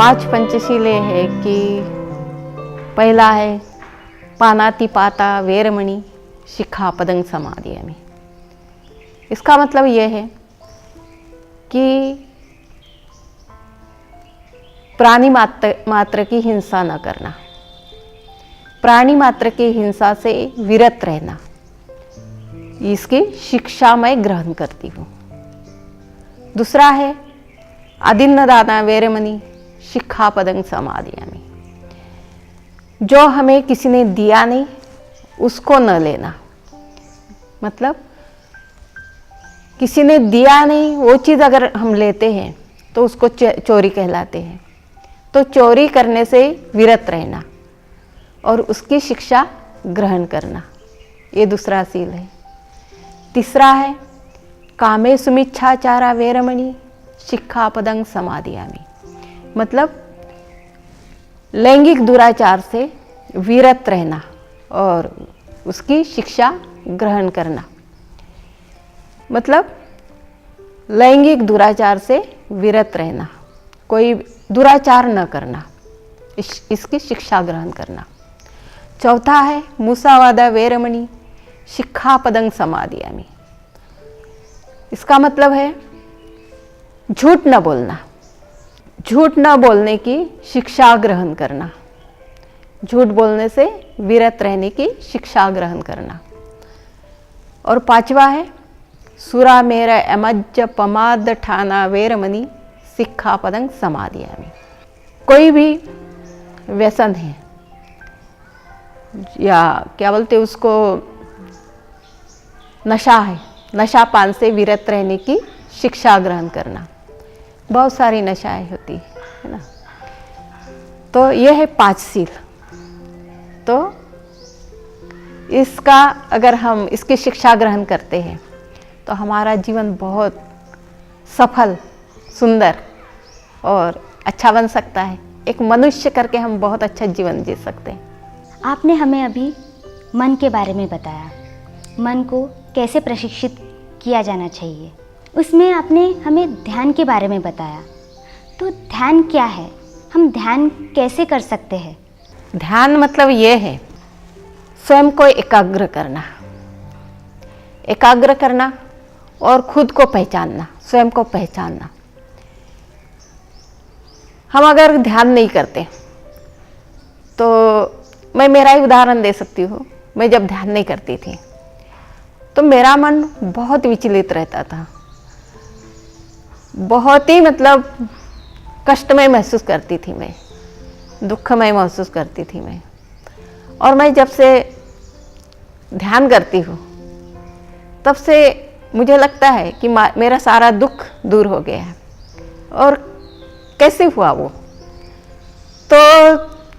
5 पंचशीले है कि पहला है पानातिपाता वेरमणि शिक्षापदं समादयामि। इसका मतलब यह है कि प्राणी मात्र की हिंसा न करना, प्राणी मात्र की हिंसा से विरत रहना, इसकी शिक्षा मैं ग्रहण करती हूँ। दूसरा है अदिन्नदाना वेरमणि शिक्षापदं समादयामि। जो हमें किसी ने दिया नहीं उसको न लेना, मतलब किसी ने दिया नहीं वो चीज़ अगर हम लेते हैं तो उसको चोरी कहलाते हैं। तो चोरी करने से विरत रहना और उसकी शिक्षा ग्रहण करना, ये दूसरा सील है। तीसरा है कामेषु मिच्छाचारा वेरमणि शिक्षापदं समादयामि। मतलब लैंगिक दुराचार से विरत रहना और उसकी शिक्षा ग्रहण करना। मतलब लैंगिक दुराचार से विरत रहना, कोई दुराचार न करना, इसकी शिक्षा ग्रहण करना। चौथा है मुसावादा वेरमणि शिक्षापदं समादयामि। इसका मतलब है झूठ न बोलना, झूठ न बोलने की शिक्षा ग्रहण करना, झूठ बोलने से विरत रहने की शिक्षा ग्रहण करना। और पांचवा है सुरा मेरा अमज्ज पमाद ठाना वेरमणि शिक्षापदं समादयामि। कोई भी व्यसन है या क्या बोलते उसको नशा है, नशा पान से विरत रहने की शिक्षा ग्रहण करना। बहुत सारी नशाएं होती है ना। तो यह है 5 सील। तो इसका अगर हम इसकी शिक्षा ग्रहण करते हैं तो हमारा जीवन बहुत सफल, सुंदर और अच्छा बन सकता है। एक मनुष्य करके हम बहुत अच्छा जीवन जी सकते हैं। आपने हमें अभी मन के बारे में बताया, मन को कैसे प्रशिक्षित किया जाना चाहिए। उसमें आपने हमें ध्यान के बारे में बताया। तो ध्यान क्या है, हम ध्यान कैसे कर सकते हैं? ध्यान मतलब ये है स्वयं को एकाग्र करना, एकाग्र करना और खुद को पहचानना, स्वयं को पहचानना। हम अगर ध्यान नहीं करते तो मैं मेरा ही उदाहरण दे सकती हूँ। मैं जब ध्यान नहीं करती थी तो मेरा मन बहुत विचलित रहता था, बहुत ही मतलब कष्टमय महसूस करती थी मैं, दुखमय महसूस करती थी मैं। और मैं जब से ध्यान करती हूँ तब से मुझे लगता है कि मेरा सारा दुख दूर हो गया है। और कैसे हुआ वो? तो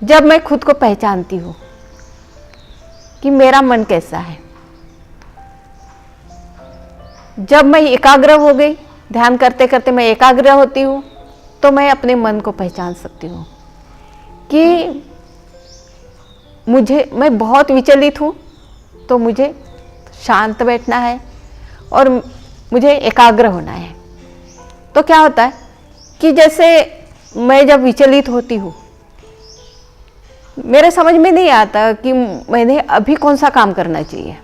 जब मैं खुद को पहचानती हूँ कि मेरा मन कैसा है, जब मैं एकाग्र हो गई, ध्यान करते करते मैं एकाग्र होती हूँ, तो मैं अपने मन को पहचान सकती हूँ कि मैं बहुत विचलित हूँ, तो मुझे शांत बैठना है और मुझे एकाग्र होना है। तो क्या होता है कि जैसे मैं जब विचलित होती हूँ, मेरे समझ में नहीं आता कि मैंने अभी कौन सा काम करना चाहिए।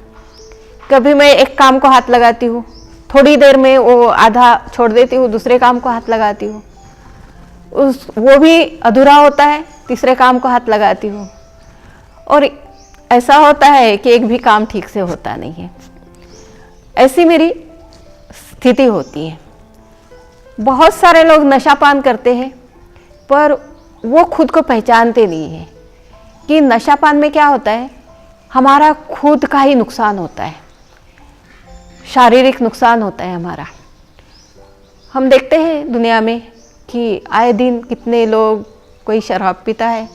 कभी मैं एक काम को हाथ लगाती हूँ, थोड़ी देर में वो आधा छोड़ देती हूँ, दूसरे काम को हाथ लगाती हूँ, वो भी अधूरा होता है, तीसरे काम को हाथ लगाती हूँ। और ऐसा होता है कि एक भी काम ठीक से होता नहीं है। ऐसी मेरी स्थिति होती है। बहुत सारे लोग नशापान करते हैं पर वो खुद को पहचानते नहीं है कि नशापान में क्या होता है, हमारा खुद का ही नुकसान होता है, शारीरिक नुकसान होता है हमारा। हम देखते हैं दुनिया में कि आए दिन कितने लोग, कोई शराब पीता है,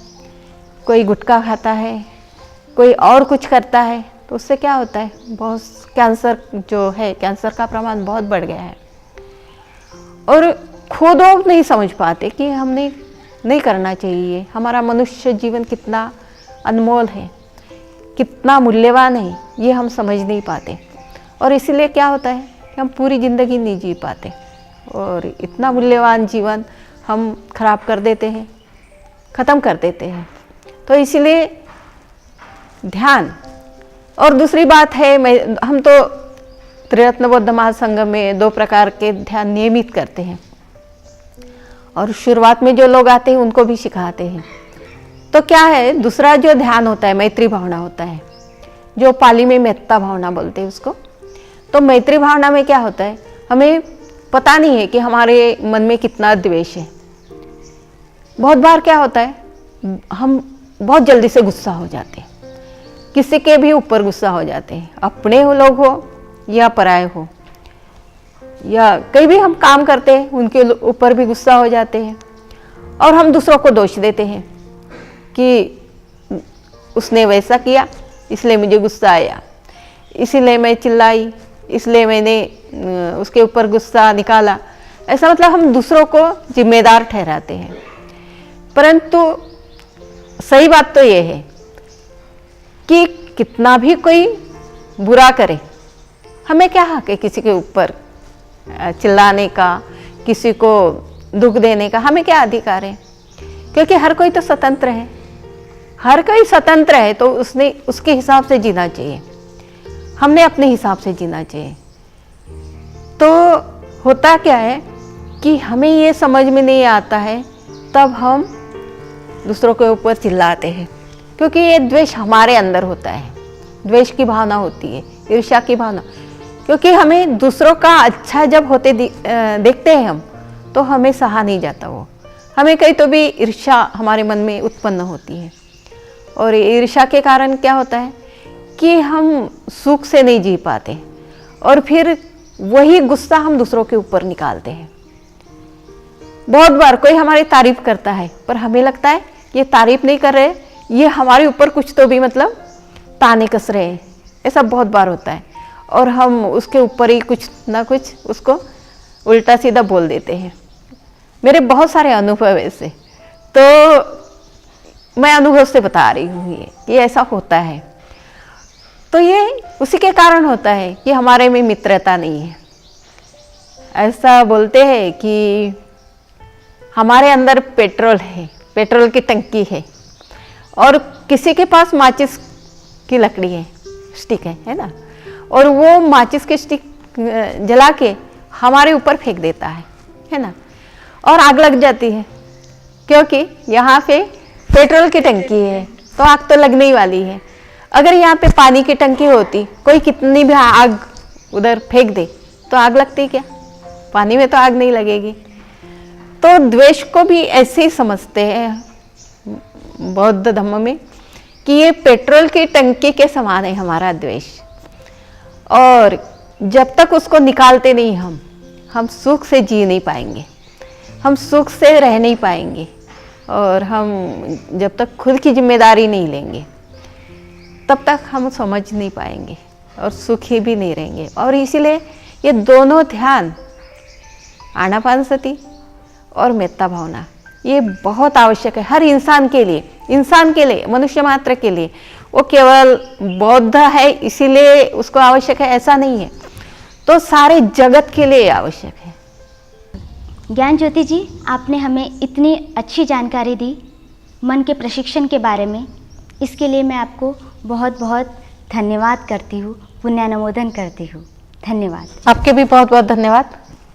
कोई गुटखा खाता है, कोई और कुछ करता है। तो उससे क्या होता है, बहुत कैंसर जो है, कैंसर का प्रमाण बहुत बढ़ गया है। और खुद लोग नहीं समझ पाते कि हमने नहीं करना चाहिए। हमारा मनुष्य जीवन कितना अनमोल है, कितना मूल्यवान है, ये हम समझ नहीं पाते। और इसीलिए क्या होता है कि हम पूरी ज़िंदगी नहीं जी पाते और इतना मूल्यवान जीवन हम खराब कर देते हैं, ख़त्म कर देते हैं। तो इसीलिए ध्यान। और दूसरी बात है, हम तो त्रिरत्न बौद्ध महासंघ में 2 प्रकार के ध्यान नियमित करते हैं और शुरुआत में जो लोग आते हैं उनको भी सिखाते हैं। तो क्या है, दूसरा जो ध्यान होता है मैत्री भावना होता है, जो पाली में मेत्ता भावना बोलते हैं उसको। तो मैत्री भावना में क्या होता है, हमें पता नहीं है कि हमारे मन में कितना द्वेष है। बहुत बार क्या होता है, हम बहुत जल्दी से गुस्सा हो जाते हैं, किसी के भी ऊपर गुस्सा हो जाते हैं, अपने लोग हो या पराये हो, या कहीं भी हम काम करते हैं उनके ऊपर भी गुस्सा हो जाते हैं और हम दूसरों को दोष देते हैं कि उसने वैसा किया इसलिए मुझे गुस्सा आया, इसीलिए मैं चिल्लाई, इसलिए मैंने उसके ऊपर गुस्सा निकाला। ऐसा मतलब हम दूसरों को जिम्मेदार ठहराते हैं। परंतु सही बात तो ये है कि कितना भी कोई बुरा करे, हमें क्या हक है किसी के ऊपर चिल्लाने का, किसी को दुख देने का, हमें क्या अधिकार है? क्योंकि हर कोई तो स्वतंत्र है, हर कोई स्वतंत्र है, तो उसने उसके हिसाब से जीना चाहिए, हमने अपने हिसाब से जीना चाहिए। तो होता क्या है कि हमें ये समझ में नहीं आता है, तब हम दूसरों के ऊपर चिल्लाते हैं, क्योंकि ये द्वेष हमारे अंदर होता है, द्वेष की भावना होती है, ईर्ष्या की भावना। क्योंकि हमें दूसरों का अच्छा जब होते देखते हैं हम, तो हमें सहा नहीं जाता वो, हमें कहीं तो भी ईर्ष्या हमारे मन में उत्पन्न होती है। और ईर्ष्या के कारण क्या होता है कि हम सुख से नहीं जी पाते और फिर वही गुस्सा हम दूसरों के ऊपर निकालते हैं। बहुत बार कोई हमारी तारीफ करता है पर हमें लगता है ये तारीफ नहीं कर रहे, ये हमारे ऊपर कुछ तो भी मतलब ताने कस रहे हैं। ऐसा बहुत बार होता है और हम उसके ऊपर ही कुछ ना कुछ उसको उल्टा सीधा बोल देते हैं। मेरे बहुत सारे अनुभव ऐसे, तो मैं अनुभव से बता रही हूँ ये ऐसा होता है। तो ये उसी के कारण होता है कि हमारे में मित्रता नहीं है। ऐसा बोलते हैं कि हमारे अंदर पेट्रोल है, पेट्रोल की टंकी है और किसी के पास माचिस की लकड़ी है, स्टिक है ना, और वो माचिस की स्टिक जला के हमारे ऊपर फेंक देता है ना, और आग लग जाती है क्योंकि यहाँ पे पेट्रोल की टंकी है तो आग तो लगने ही वाली है। अगर यहाँ पे पानी की टंकी होती, कोई कितनी भी आग उधर फेंक दे तो आग लगती क्या? पानी में तो आग नहीं लगेगी। तो द्वेष को भी ऐसे ही समझते हैं बौद्ध धर्म में कि ये पेट्रोल की टंकी के समान है हमारा द्वेष, और जब तक उसको निकालते नहीं हम सुख से जी नहीं पाएंगे, हम सुख से रह नहीं पाएंगे, और हम जब तक खुद की जिम्मेदारी नहीं लेंगे तब तक हम समझ नहीं पाएंगे और सुखी भी नहीं रहेंगे। और इसीलिए ये दोनों ध्यान, आनापानसति और मेत्ता भावना, ये बहुत आवश्यक है हर इंसान के लिए, मनुष्य मात्र के लिए। वो केवल बौद्ध है इसीलिए उसको आवश्यक है ऐसा नहीं है, तो सारे जगत के लिए आवश्यक है। ज्ञान ज्योति जी, आपने हमें इतनी अच्छी जानकारी दी मन के प्रशिक्षण के बारे में, इसके लिए मैं आपको बहुत बहुत धन्यवाद करती हूँ, पुण्यानुमोदन करती हूँ। धन्यवाद। आपके भी बहुत बहुत धन्यवाद,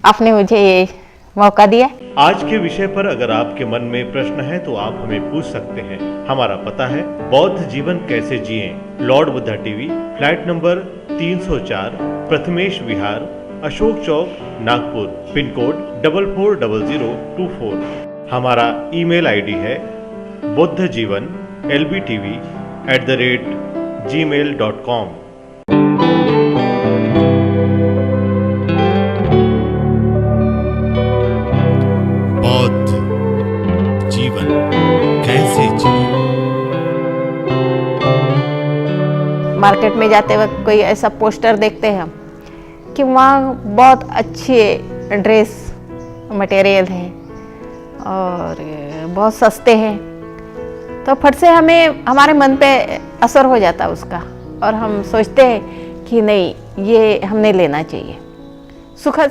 आपने मुझे ये मौका दिया। आज के विषय पर अगर आपके मन में प्रश्न है तो आप हमें पूछ सकते हैं। हमारा पता है बौद्ध जीवन कैसे जिएं, lord Buddha TV, flat number 304, Prathamesh Vihar, Ashok Chowk, Nagpur, pin code 440024। हमारा ईमेल आईडी है buddhajivan@gmail.com। बौद्ध जीवन कैसे जिए। मार्केट में जाते वक्त कोई ऐसा पोस्टर देखते हैं हम कि वहाँ बहुत अच्छे ड्रेस मटेरियल है और बहुत सस्ते हैं, तो फट से हमें हमारे मन पे असर हो जाता है उसका, और हम सोचते हैं कि नहीं ये हमने लेना चाहिए। सुखद